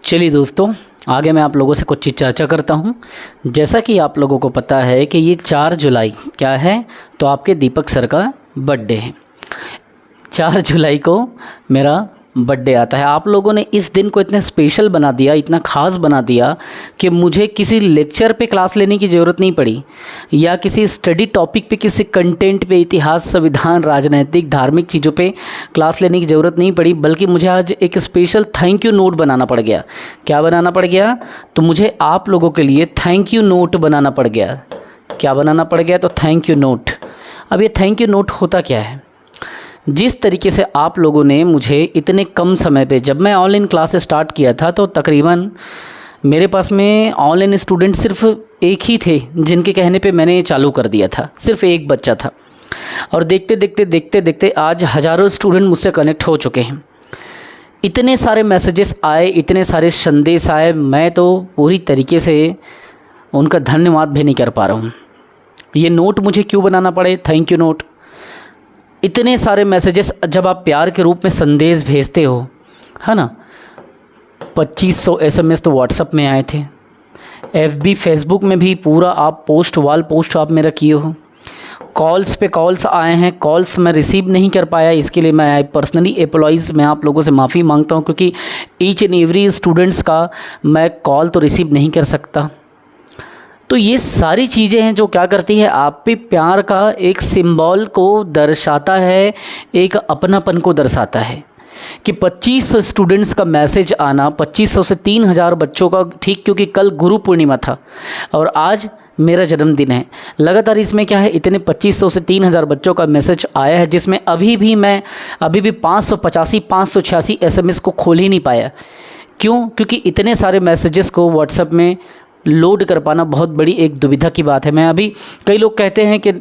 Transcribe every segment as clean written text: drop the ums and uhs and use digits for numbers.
चलिए दोस्तों, आगे मैं आप लोगों से कुछ चीज़ चर्चा करता हूँ। जैसा कि आप लोगों को पता है कि ये 4 जुलाई क्या है, तो आपके दीपक सर का बर्थडे है। 4 जुलाई को मेरा बर्थडे आता है। आप लोगों ने इस दिन को इतना स्पेशल बना दिया, इतना ख़ास बना दिया कि मुझे किसी लेक्चर पे क्लास लेने की ज़रूरत नहीं पड़ी या किसी स्टडी टॉपिक पे, किसी कंटेंट पे, इतिहास, संविधान, राजनीतिक, धार्मिक चीज़ों पे क्लास लेने की ज़रूरत नहीं पड़ी, बल्कि मुझे आज एक स्पेशल थैंक यू नोट बनाना पड़ गया। क्या बनाना पड़ गया? तो मुझे आप लोगों के लिए थैंक यू नोट बनाना पड़ गया। क्या बनाना पड़ गया? तो थैंक यू नोट। अब ये थैंक यू नोट होता क्या है? जिस तरीके से आप लोगों ने मुझे इतने कम समय पे, जब मैं ऑनलाइन क्लास स्टार्ट किया था तो तकरीबन मेरे पास में ऑनलाइन स्टूडेंट सिर्फ एक ही थे जिनके कहने पे मैंने चालू कर दिया था। सिर्फ एक बच्चा था और देखते देखते आज हज़ारों स्टूडेंट मुझसे कनेक्ट हो चुके हैं। इतने सारे मैसेजेस आए, इतने सारे संदेश आए, मैं तो पूरी तरीके से उनका धन्यवाद भी नहीं कर पा रहा हूँ। ये नोट मुझे क्यों बनाना पड़े, थैंक यू नोट? इतने सारे मैसेजेस जब आप प्यार के रूप में संदेश भेजते हो, है ना। 2500 SMS तो व्हाट्सअप में आए थे। FB फेसबुक में भी पूरा आप वॉल पोस्ट आप मेरा किए हो। कॉल्स पे कॉल्स आए हैं, कॉल्स मैं रिसीव नहीं कर पाया, इसके लिए मैं पर्सनली एप्लॉइज़ मैं आप लोगों से माफ़ी मांगता हूँ, क्योंकि ईच एंड एवरी स्टूडेंट्स का मैं कॉल तो रिसीव नहीं कर सकता। तो ये सारी चीज़ें हैं जो क्या करती है, आप पे प्यार का एक सिंबल को दर्शाता है, एक अपनापन को दर्शाता है कि 2500 स्टूडेंट्स का मैसेज आना, 2500 से 3000 बच्चों का, ठीक, क्योंकि कल गुरु पूर्णिमा था और आज मेरा जन्मदिन है। लगातार इसमें क्या है, इतने 2500 से 3000 बच्चों का मैसेज आया है, जिसमें अभी भी 585 586 SMS को खोल ही नहीं पाया। क्यों? क्योंकि इतने सारे मैसेजेस को व्हाट्सएप में लोड कर पाना बहुत बड़ी एक दुविधा की बात है। मैं अभी, कई लोग कहते हैं कि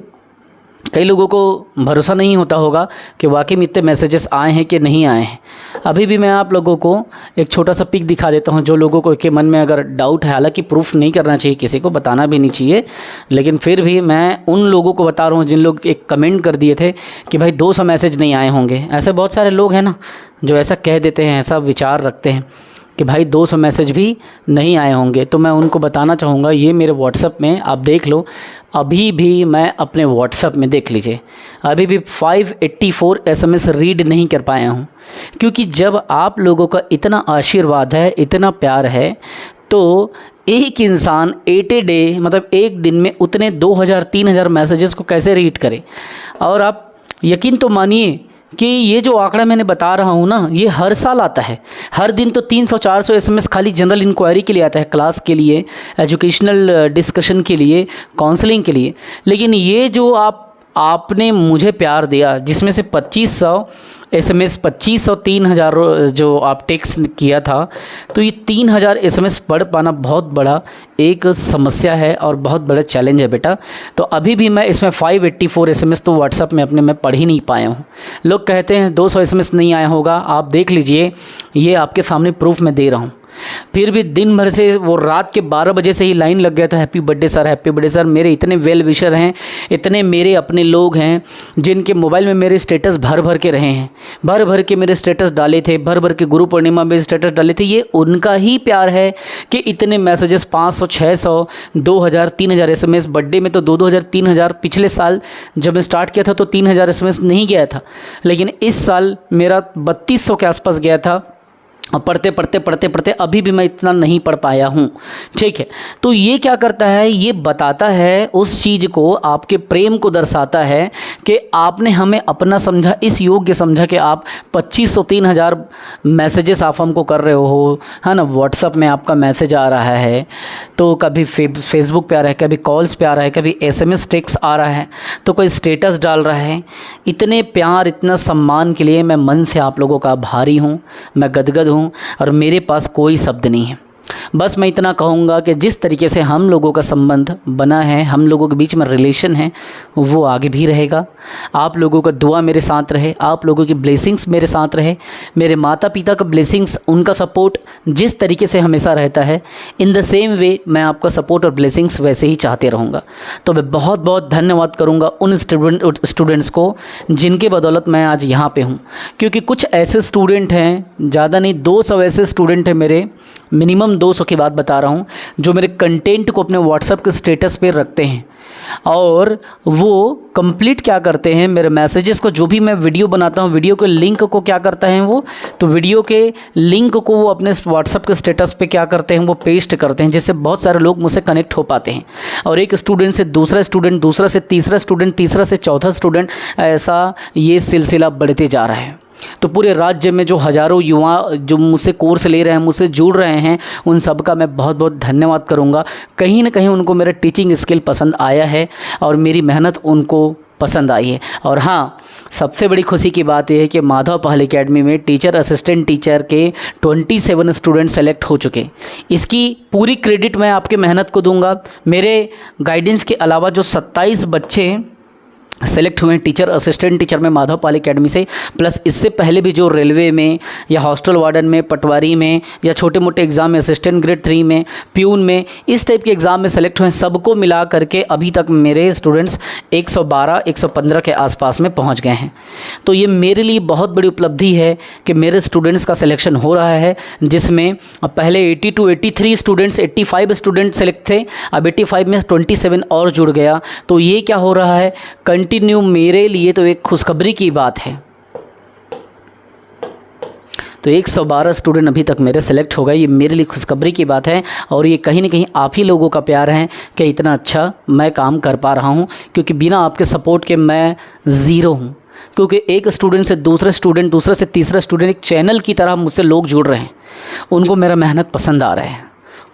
कई लोगों को भरोसा नहीं होता होगा कि वाकई में इतने मैसेजेस आए हैं कि नहीं आए हैं। अभी भी मैं आप लोगों को एक छोटा सा पिक दिखा देता हूं, जो लोगों को के मन में अगर डाउट है, हालांकि प्रूफ नहीं करना चाहिए, किसी को बताना भी नहीं चाहिए, लेकिन फिर भी मैं उन लोगों को बता रहा हूँ जिन लोग एक कमेंट कर दिए थे कि भाई 200 मैसेज नहीं आए होंगे। ऐसे बहुत सारे लोग हैं ना जो ऐसा कह देते हैं, ऐसा विचार रखते हैं कि भाई 200 मैसेज भी नहीं आए होंगे। तो मैं उनको बताना चाहूँगा, ये मेरे व्हाट्सएप में आप देख लो, अभी भी मैं अपने व्हाट्सएप में देख लीजिए, अभी भी 584 SMS रीड नहीं कर पाया हूँ। क्योंकि जब आप लोगों का इतना आशीर्वाद है, इतना प्यार है, तो एक इंसान 8 ए डे, मतलब एक दिन में उतने 2000-3000 मैसेजेस को कैसे रीड करे। और आप यकीन तो मानिए कि ये जो आंकड़ा मैंने बता रहा हूँ ना, ये हर साल आता है। हर दिन तो 300-400 SMS खाली जनरल इंक्वायरी के लिए आता है, क्लास के लिए, एजुकेशनल डिस्कशन के लिए, काउंसलिंग के लिए। लेकिन ये जो आपने मुझे प्यार दिया, जिसमें से 2500 SMS, 2500 3000 जो आप टेक्स्ट किया था, तो ये 3000 SMS पढ़ पाना बहुत बड़ा एक समस्या है और बहुत बड़ा चैलेंज है बेटा। तो अभी भी मैं इसमें 584 SMS तो व्हाट्सएप में अपने मैं पढ़ ही नहीं पाया हूँ। लोग कहते हैं 200 SMS नहीं आया होगा, आप देख लीजिए, ये आपके सामने प्रूफ मैं दे रहा हूँ। फिर भी दिन भर से, वो रात के 12 बजे से ही लाइन लग गया था, happy birthday sir, happy birthday sir. मेरे इतने वेल विशर हैं, इतने मेरे अपने लोग हैं जिनके मोबाइल में मेरे स्टेटस भर भर के रहे हैं, भर भर के मेरे स्टेटस डाले थे, भर भर के गुरु पूर्णिमा में स्टेटस डाले थे। ये उनका ही प्यार है कि इतने मैसेजेस, 500, 600, 2000, 3000 SMS। बर्थडे में तो 2000, 3000, पिछले साल जब मैं स्टार्ट किया था तो 3000 SMS नहीं गया था, लेकिन इस साल मेरा 3200 के आसपास गया था। और पढ़ते अभी भी मैं इतना नहीं पढ़ पाया हूँ, ठीक है। तो ये क्या करता है, ये बताता है उस चीज़ को, आपके प्रेम को दर्शाता है कि आपने हमें अपना समझा, इस योग्य समझा कि आप 2500-3000 मैसेजेस आप हमको कर रहे हो, है ना। व्हाट्सअप में आपका मैसेज आ रहा है, तो कभी फेसबुक पे आ रहा है, कभी कॉल्स पे आ रहा है, कभी SMS टेक्स्ट आ रहा है, तो कोई स्टेटस डाल रहा है। इतने प्यार, इतना सम्मान के लिए मैं मन से आप लोगों का आभारी हूँ, मैं गदगद हूँ और मेरे पास कोई शब्द नहीं है। बस मैं इतना कहूँगा कि जिस तरीके से हम लोगों का संबंध बना है, हम लोगों के बीच में रिलेशन है, वो आगे भी रहेगा। आप लोगों का दुआ मेरे साथ रहे, आप लोगों की ब्लेसिंग्स मेरे साथ रहे, मेरे माता पिता का ब्लेसिंग्स, उनका सपोर्ट जिस तरीके से हमेशा रहता है, इन द सेम वे मैं आपका सपोर्ट और ब्लेसिंग्स वैसे ही चाहते रहूँगा। तो मैं बहुत बहुत धन्यवाद करूँगा उन स्टूडेंट्स को जिनके बदौलत मैं आज यहाँ पे हूँ। क्योंकि कुछ ऐसे स्टूडेंट हैं, ज़्यादा नहीं 200 ऐसे स्टूडेंट हैं मेरे, मिनिमम 200 की बात बता रहा हूँ, जो मेरे कंटेंट को अपने व्हाट्सएप के स्टेटस पे रखते हैं और वो कंप्लीट क्या करते हैं, मेरे मैसेजेस को, जो भी मैं वीडियो बनाता हूँ, वीडियो के लिंक को क्या करता है वो, तो वीडियो के लिंक को वो अपने व्हाट्सएप के स्टेटस पे क्या करते हैं, वो पेस्ट करते हैं, जिससे बहुत सारे लोग मुझसे कनेक्ट हो पाते हैं। और एक स्टूडेंट से दूसरा स्टूडेंट, दूसरा से तीसरा स्टूडेंट, तीसरा से चौथा स्टूडेंट, ऐसा ये सिलसिला बढ़ते जा रहा है। तो पूरे राज्य में जो हज़ारों युवा जो मुझसे कोर्स ले रहे हैं, मुझसे जुड़ रहे हैं, उन सब का मैं बहुत बहुत धन्यवाद करूंगा। कहीं ना कहीं उनको मेरा टीचिंग स्किल पसंद आया है और मेरी मेहनत उनको पसंद आई है। और हाँ, सबसे बड़ी खुशी की बात यह है कि माधव पहल एकेडमी में टीचर, असिस्टेंट टीचर के 27 स्टूडेंट सेलेक्ट हो चुके। इसकी पूरी क्रेडिट मैं आपके मेहनत को दूंगा। मेरे गाइडेंस के अलावा जो 27 बच्चे सेलेक्ट हुए हैं टीचर, असिस्टेंट टीचर में माधव पाल एकेडमी से, प्लस इससे पहले भी जो रेलवे में या हॉस्टल वार्डन में, पटवारी में, या छोटे मोटे एग्ज़ाम में, असिस्टेंट ग्रेड 3 में, प्यून में, इस टाइप के एग्ज़ाम में सेलेक्ट हुए, सबको मिला करके अभी तक मेरे स्टूडेंट्स 112-115 के आसपास में पहुंच गए हैं। तो ये मेरे लिए बहुत बड़ी उपलब्धि है कि मेरे स्टूडेंट्स का सिलेक्शन हो रहा है, जिसमें पहले 80 to 83 स्टूडेंट्स, 85 स्टूडेंट सेलेक्ट थे, अब 85 में 27 और जुड़ गया। तो ये क्या हो रहा है, कंटिन्यू मेरे लिए तो एक खुशखबरी की बात है। तो 112 स्टूडेंट अभी तक मेरे सेलेक्ट हो गए, ये मेरे लिए खुशखबरी की बात है। और ये कहीं ना कहीं आप ही लोगों का प्यार है कि इतना अच्छा मैं काम कर पा रहा हूँ, क्योंकि बिना आपके सपोर्ट के मैं ज़ीरो हूँ। क्योंकि एक स्टूडेंट से दूसरा स्टूडेंट, दूसरा से तीसरा स्टूडेंट, एक चैनल की तरह मुझसे लोग जुड़ रहे हैं, उनको मेरा मेहनत पसंद आ रहा है।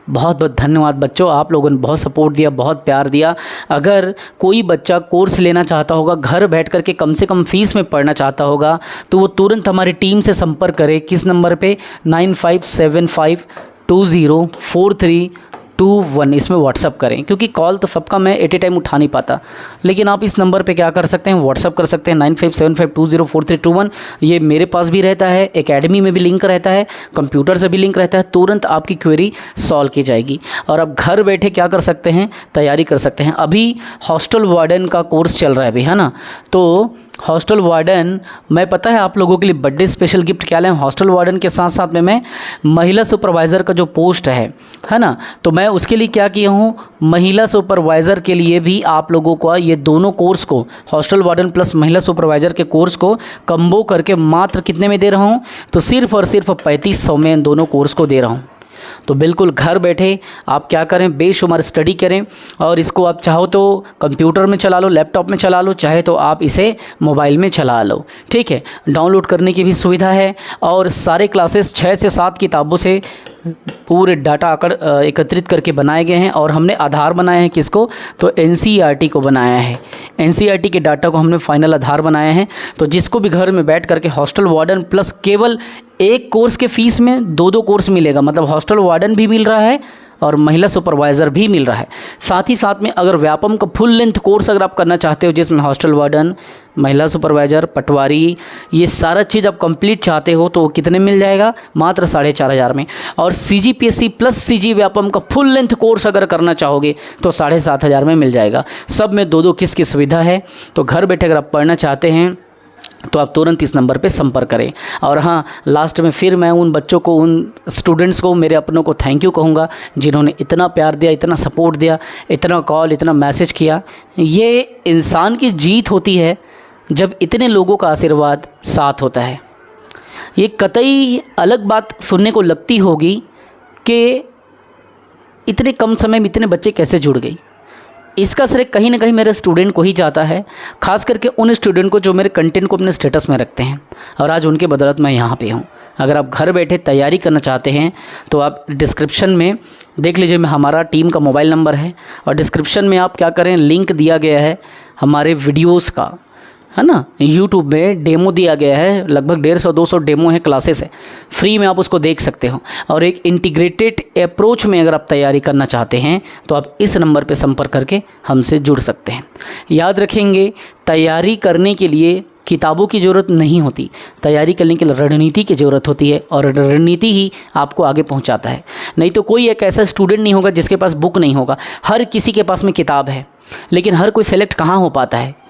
बहुत बहुत धन्यवाद बच्चों, आप लोगों ने बहुत सपोर्ट दिया, बहुत प्यार दिया। अगर कोई बच्चा कोर्स लेना चाहता होगा, घर बैठ कर के कम से कम फ़ीस में पढ़ना चाहता होगा, तो वो तुरंत हमारी टीम से संपर्क करे। किस नंबर पे? 9575204321, इसमें व्हाट्सअप करें, क्योंकि कॉल तो सबका मैं एट ए टाइम उठा नहीं पाता। लेकिन आप इस नंबर पे क्या कर सकते हैं, व्हाट्सअप कर सकते हैं 9575204321। ये मेरे पास भी रहता है, एकेडमी में भी लिंक रहता है, कंप्यूटर से भी लिंक रहता है, तुरंत आपकी क्वेरी सॉल्व की जाएगी। और आप घर बैठे क्या कर सकते हैं, तैयारी कर सकते हैं। अभी हॉस्टल वार्डन का कोर्स चल रहा है अभी, है ना। तो हॉस्टल वार्डन, मैं पता है आप लोगों के लिए बर्थडे स्पेशल गिफ्ट क्या लाएं। हॉस्टल वार्डन के साथ साथ में मैं महिला सुपरवाइज़र का जो पोस्ट है ना, तो मैं उसके लिए क्या किया हूँ, महिला सुपरवाइज़र के लिए भी आप लोगों को ये दोनों कोर्स को, हॉस्टल वार्डन प्लस महिला सुपरवाइज़र के कोर्स को कम्बो करके मात्र कितने में दे रहा हूँ, तो सिर्फ और सिर्फ 3500 में इन दोनों कोर्स को दे रहा हूँ। तो बिल्कुल घर बैठे आप क्या करें, बेशुमार स्टडी करें। और इसको आप चाहो तो कंप्यूटर में चला लो, लैपटॉप में चला लो, चाहे तो आप इसे मोबाइल में चला लो, ठीक है। डाउनलोड करने की भी सुविधा है। और सारे क्लासेस 6 से 7 किताबों से पूरे डाटा एकत्रित करके बनाए गए हैं। और हमने आधार बनाया है किसको, तो NCERT को बनाया है। NCERT के डाटा को हमने फाइनल आधार बनाया है। तो जिसको भी घर में बैठ करके हॉस्टल वार्डन प्लस केवल एक कोर्स के फीस में 2 कोर्स मिलेगा, मतलब हॉस्टल वार्डन भी मिल रहा है और महिला सुपरवाइज़र भी मिल रहा है। साथ ही साथ में अगर व्यापम का फुल लेंथ कोर्स अगर आप करना चाहते हो, जिसमें हॉस्टल वार्डन, महिला सुपरवाइज़र, पटवारी, ये सारा चीज़ आप कंप्लीट चाहते हो, तो वो कितने मिल जाएगा, मात्र 4500 में। और CGPSC प्लस CG व्यापम का फुल लेंथ कोर्स अगर करना चाहोगे तो 7500 में मिल जाएगा। सब में 2 किस की सुविधा है। तो घर बैठे अगर आप पढ़ना चाहते हैं तो आप तुरंत इस नंबर पे संपर्क करें। और हाँ, लास्ट में फिर मैं उन बच्चों को, उन स्टूडेंट्स को, मेरे अपनों को थैंक यू कहूँगा, जिन्होंने इतना प्यार दिया, इतना सपोर्ट दिया, इतना कॉल, इतना मैसेज किया। ये इंसान की जीत होती है जब इतने लोगों का आशीर्वाद साथ होता है। ये कतई अलग बात सुनने को लगती होगी कि इतने कम समय में इतने बच्चे कैसे जुड़ गई। इसका श्रेय कहीं ना कहीं मेरे स्टूडेंट को ही जाता है, खास करके उन स्टूडेंट को जो मेरे कंटेंट को अपने स्टेटस में रखते हैं। और आज उनके बदौलत मैं यहाँ पे हूँ। अगर आप घर बैठे तैयारी करना चाहते हैं तो आप डिस्क्रिप्शन में देख लीजिए, मैं हमारा टीम का मोबाइल नंबर है, और डिस्क्रिप्शन में आप क्या करें, लिंक दिया गया है हमारे वीडियोज़ का, है ना। यूट्यूब में डेमो दिया गया है, लगभग 150-200 डेमो है, क्लासेस है, फ्री में आप उसको देख सकते हो। और एक इंटीग्रेटेड अप्रोच में अगर आप तैयारी करना चाहते हैं तो आप इस नंबर पे संपर्क करके हमसे जुड़ सकते हैं। याद रखेंगे, तैयारी करने के लिए किताबों की ज़रूरत नहीं होती, तैयारी करने के लिए रणनीति की ज़रूरत होती है, और रणनीति ही आपको आगे पहुंचाता है। नहीं तो कोई एक ऐसा स्टूडेंट नहीं होगा जिसके पास बुक नहीं होगा, हर किसी के पास में किताब है, लेकिन हर कोई सेलेक्ट कहाँ हो पाता है।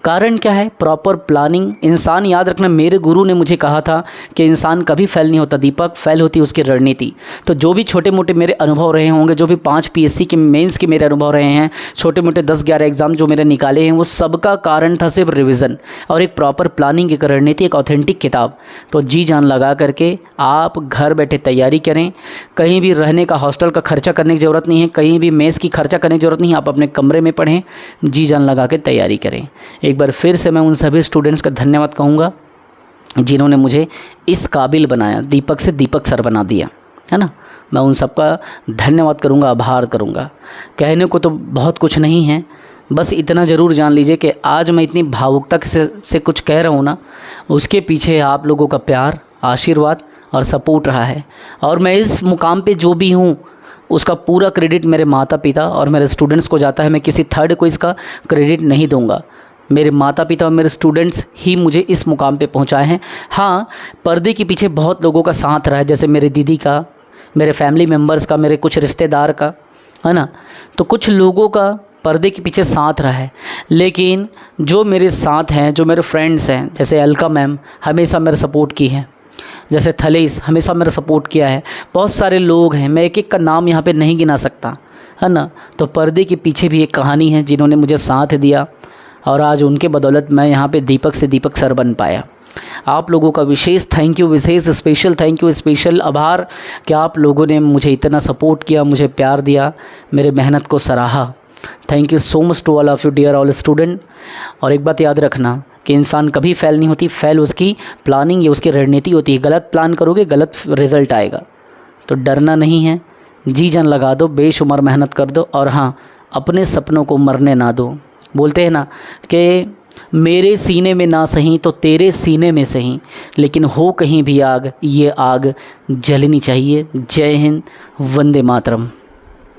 कारण क्या है? Proper planning. इंसान, याद रखना, मेरे गुरु ने मुझे कहा था कि इंसान कभी फेल नहीं होता दीपक, फेल होती है उसकी रणनीति। तो जो भी छोटे मोटे मेरे अनुभव रहे होंगे, जो भी 5 PSC के मेंस के मेरे अनुभव रहे हैं, छोटे मोटे 10-11 एग्ज़ाम जो मेरे निकाले हैं, वो सबका कारण था सिर्फ रिवीजन और एक प्रॉपर प्लानिंग, एक रणनीति, एक ऑथेंटिक किताब। तो जी जान लगा करके आप घर बैठे तैयारी करें। कहीं भी रहने का, हॉस्टल का खर्चा करने की ज़रूरत नहीं है, कहीं भी मेस की खर्चा करने की ज़रूरत नहीं है, आप अपने कमरे में पढ़ें, जी जान लगा के तैयारी करें। एक बार फिर से मैं उन सभी स्टूडेंट्स का धन्यवाद कहूँगा जिन्होंने मुझे इस काबिल बनाया, दीपक से दीपक सर बना दिया, है ना। मैं उन सबका धन्यवाद करूँगा, आभार करूँगा। कहने को तो बहुत कुछ नहीं है, बस इतना ज़रूर जान लीजिए कि आज मैं इतनी भावुकता से कुछ कह रहा हूँ ना, उसके पीछे आप लोगों का प्यार, आशीर्वाद और सपोर्ट रहा है। और मैं इस मुकाम पे जो भी हूँ उसका पूरा क्रेडिट मेरे माता पिता और मेरे स्टूडेंट्स को जाता है। मैं किसी थर्ड को इसका क्रेडिट नहीं दूंगा। मेरे माता पिता और मेरे स्टूडेंट्स ही मुझे इस मुकाम पे पहुंचाए हैं। हाँ, पर्दे के पीछे बहुत लोगों का साथ रहा है, जैसे मेरे दीदी का, मेरे फैमिली मेम्बर्स का, मेरे कुछ रिश्तेदार का, है ना। तो कुछ लोगों का पर्दे के पीछे साथ रहा है, लेकिन जो मेरे साथ हैं, जो मेरे फ्रेंड्स हैं, जैसे अलका मैम हमेशा मेरा सपोर्ट की है, जैसे थलेस हमेशा मेरा सपोर्ट किया है, बहुत सारे लोग हैं, मैं एक एक का नाम यहाँ पे नहीं गिना सकता, है ना। तो पर्दे के पीछे भी एक कहानी है जिन्होंने मुझे साथ दिया, और आज उनके बदौलत मैं यहाँ पे दीपक से दीपक सर बन पाया। आप लोगों का विशेष थैंक यू, विशेष स्पेशल थैंक यू, स्पेशल आभार कि आप लोगों ने मुझे इतना सपोर्ट किया, मुझे प्यार दिया, मेरे मेहनत को सराहा। Thank you so much to all of you dear all student. और एक बात याद रखना कि इंसान कभी फेल नहीं होती, फेल उसकी प्लानिंग या उसकी रणनीति होती है। गलत प्लान करोगे, गलत रिज़ल्ट आएगा। तो डरना नहीं है, जी जान लगा दो, बेशुमार मेहनत कर दो, और हाँ, अपने सपनों को मरने ना दो। बोलते हैं ना कि मेरे सीने में ना सही तो तेरे सीने में सही, लेकिन हो कहीं भी आग, ये आग जलनी चाहिए। जय हिंद, वंदे मातरम।